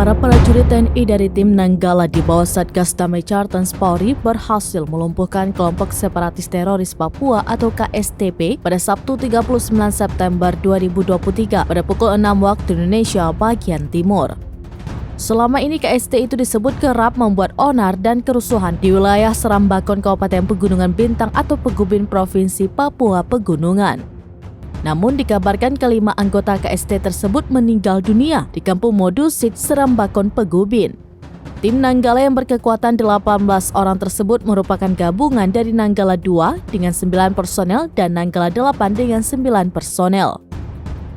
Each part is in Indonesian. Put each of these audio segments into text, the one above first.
para prajurit TNI dari tim Nanggala di bawah Satgas Damai Cartens Polri berhasil melumpuhkan kelompok separatis teroris Papua atau KSTP pada Sabtu 39 September 2023 pada pukul 6 waktu Indonesia bagian Timur. Selama ini KST itu disebut kerap membuat onar dan kerusuhan di wilayah Serambakon Kabupaten Pegunungan Bintang atau Pegubin Provinsi Papua Pegunungan. Namun dikabarkan kelima anggota KST tersebut meninggal dunia di Kampung Modusit, Serambakon, Pegubin. Tim Nanggala yang berkekuatan 18 orang tersebut merupakan gabungan dari Nanggala 2 dengan 9 personel dan Nanggala 8 dengan 9 personel.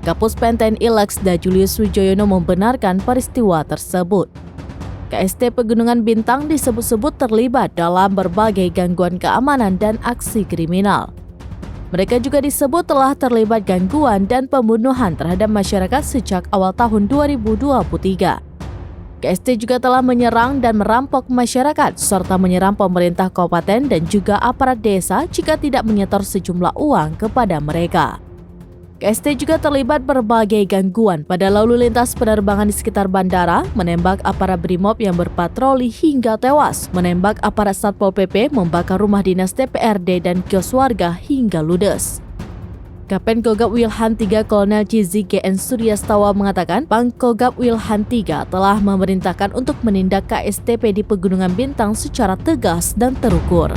Kapus TNI Laksda Julius Wijoyono membenarkan peristiwa tersebut. KST Pegunungan Bintang disebut-sebut terlibat dalam berbagai gangguan keamanan dan aksi kriminal. Mereka juga disebut telah terlibat gangguan dan pembunuhan terhadap masyarakat sejak awal tahun 2023. KST juga telah menyerang dan merampok masyarakat serta menyerang pemerintah kabupaten dan juga aparat desa jika tidak menyetor sejumlah uang kepada mereka. KST juga terlibat berbagai gangguan pada lalu lintas penerbangan di sekitar bandara, menembak aparat BRIMOB yang berpatroli hingga tewas, menembak aparat Satpol PP, membakar rumah dinas DPRD dan kios warga hingga ludes. Kapten Kogab Wilhan III Kolonel Cizi GN Suryastawa mengatakan Pangkogab Wilhan III telah memerintahkan untuk menindak KSTP di Pegunungan Bintang secara tegas dan terukur.